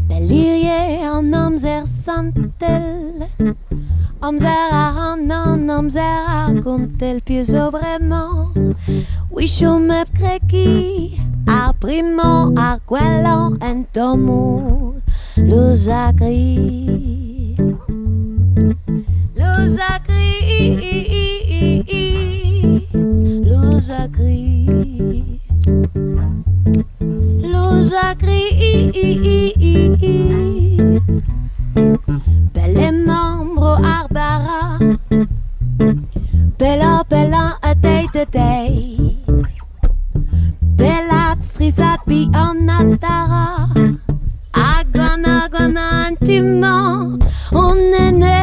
Belier en omzer santel, omzer anan, omzer contel più sobrement. Wisho me creki, ar primo, ar quello en tomu, los acris, los acris, los acris. Los acris, belle membro arbara, bella bella a day to day, bella strisat bi anatara, agana antimo, on nene.